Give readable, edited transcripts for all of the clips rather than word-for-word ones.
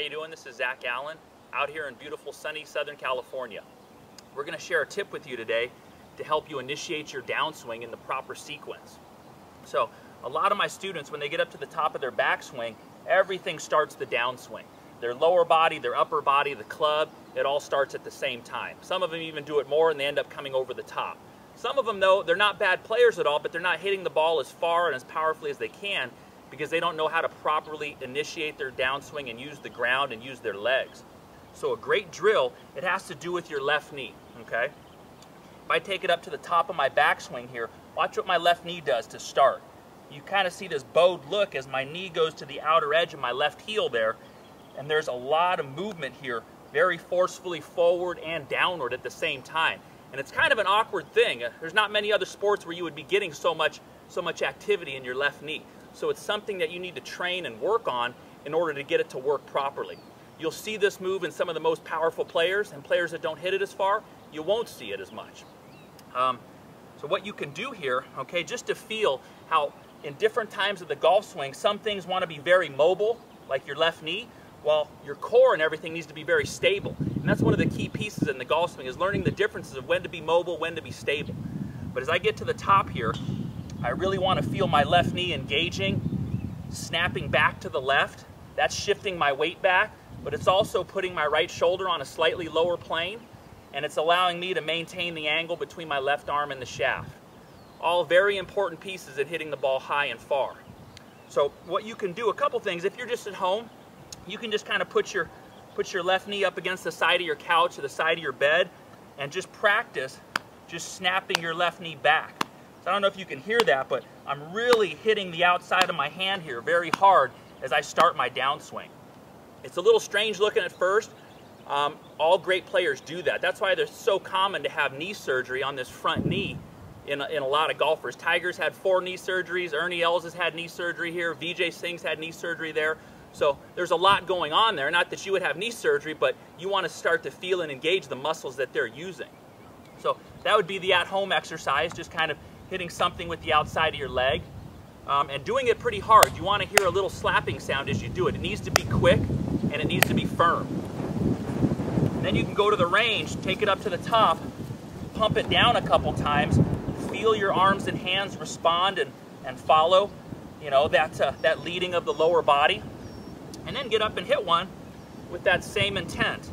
you doing? This is Zach Allen out here in beautiful sunny Southern California. We're going to share a tip with you today to help you initiate your downswing in the proper sequence. So a lot of my students, when they get up to the top of their backswing, everything starts the downswing. Their lower body, their upper body, the club, it all starts at the same time. Some of them even do it more and they end up coming over the top. Some of them, though, they're not bad players at all, but they're not hitting the ball as far and as powerfully as they can because they don't know how to properly initiate their downswing and use the ground and use their legs. So a great drill, it has to do with your left knee, okay? If I take it up to the top of my backswing here, watch what my left knee does to start. You kind of see this bowed look as my knee goes to the outer edge of my left heel there, and there's a lot of movement here, very forcefully forward and downward at the same time. And it's kind of an awkward thing. There's not many other sports where you would be getting so much activity in your left knee. So it's something that you need to train and work on in order to get it to work properly. You'll see this move in some of the most powerful players, and players that don't hit it as far, you won't see it as much. So what you can do here, okay, just to feel how in different times of the golf swing, some things want to be very mobile, like your left knee, while your core and everything needs to be very stable. And that's one of the key pieces in the golf swing, is learning the differences of when to be mobile, when to be stable. But as I get to the top here, I really want to feel my left knee engaging, snapping back to the left. That's shifting my weight back, but it's also putting my right shoulder on a slightly lower plane, and it's allowing me to maintain the angle between my left arm and the shaft. All very important pieces in hitting the ball high and far. So what you can do, a couple things, if you're just at home, you can just kind of put your left knee up against the side of your couch or the side of your bed and just practice just snapping your left knee back. So I don't know if you can hear that, but I'm really hitting the outside of my hand here very hard as I start my downswing. It's a little strange looking at first. All great players do that. That's why they're so common to have knee surgery on this front knee in a lot of golfers. Tiger's had 4 knee surgeries. Ernie Els has had knee surgery here. Vijay Singh's had knee surgery there. So there's a lot going on there. Not that you would have knee surgery, but you want to start to feel and engage the muscles that they're using. So that would be the at-home exercise, just kind of hitting something with the outside of your leg. And doing it pretty hard. You want to hear a little slapping sound as you do it. It needs to be quick and it needs to be firm. And then you can go to the range, take it up to the top, pump it down a couple times, feel your arms and hands respond and follow, you know, that leading of the lower body. And then get up and hit one with that same intent.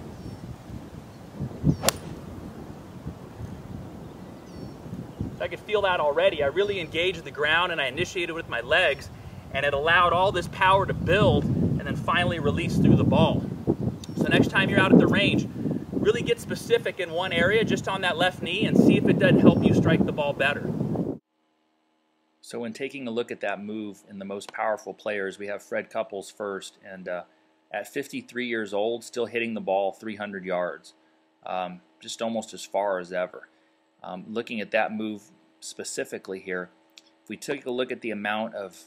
I could feel that already. I really engaged the ground and I initiated with my legs, and it allowed all this power to build and then finally release through the ball. So next time you're out at the range, really get specific in one area, just on that left knee, and see if it doesn't help you strike the ball better. So when taking a look at that move in the most powerful players, we have Fred Couples first, and at 53 years old, still hitting the ball 300 yards, just almost as far as ever. Looking at that move specifically here, if we took a look at the amount of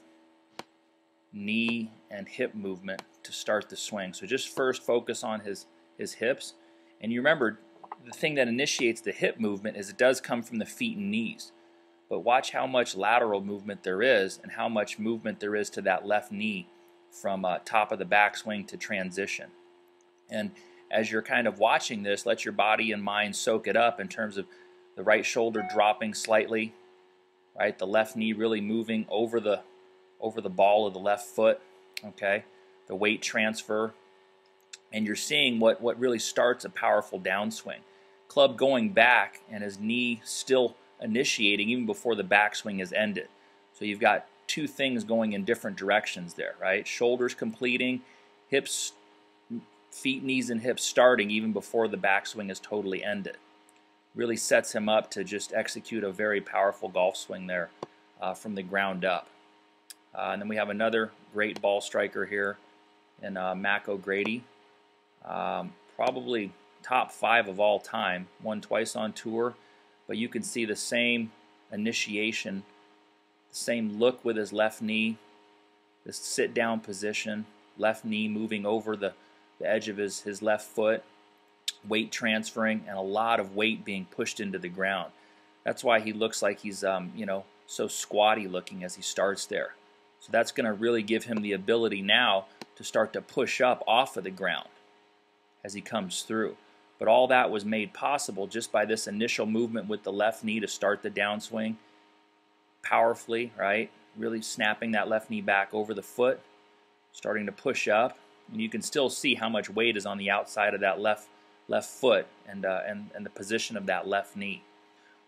knee and hip movement to start the swing, so just first focus on his hips, and you remember the thing that initiates the hip movement is it does come from the feet and knees. But watch how much lateral movement there is and how much movement there is to that left knee from top of the backswing to transition. And as you're kind of watching this, let your body and mind soak it up in terms of the right shoulder dropping slightly, right? The left knee really moving over the ball of the left foot, okay? The weight transfer. And you're seeing what really starts a powerful downswing. Club going back and his knee still initiating even before the backswing is ended. So you've got two things going in different directions there, right? Shoulders completing, hips, feet, knees, and hips starting even before the backswing is totally ended. Really sets him up to just execute a very powerful golf swing there from the ground up. And then we have another great ball striker here in Mac O'Grady. Probably top 5 of all time, won twice on tour. But you can see the same initiation, the same look with his left knee, this sit-down position, left knee moving over the edge of his left foot, weight transferring, and a lot of weight being pushed into the ground. That's why he looks like he's you know, so squatty looking as he starts there. So that's going to really give him the ability now to to start to push up off of the ground as he comes through. But all that was made possible just by this initial movement with the left knee to start the downswing powerfully, right? Really snapping that left knee back over the foot, starting to push up. And you can still see how much weight is on the outside of that left foot and the position of that left knee.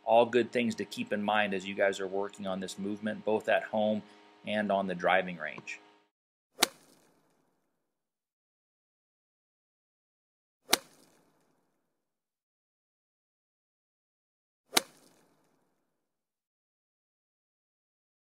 All good things to keep in mind as you guys are working on this movement, both at home and on the driving range.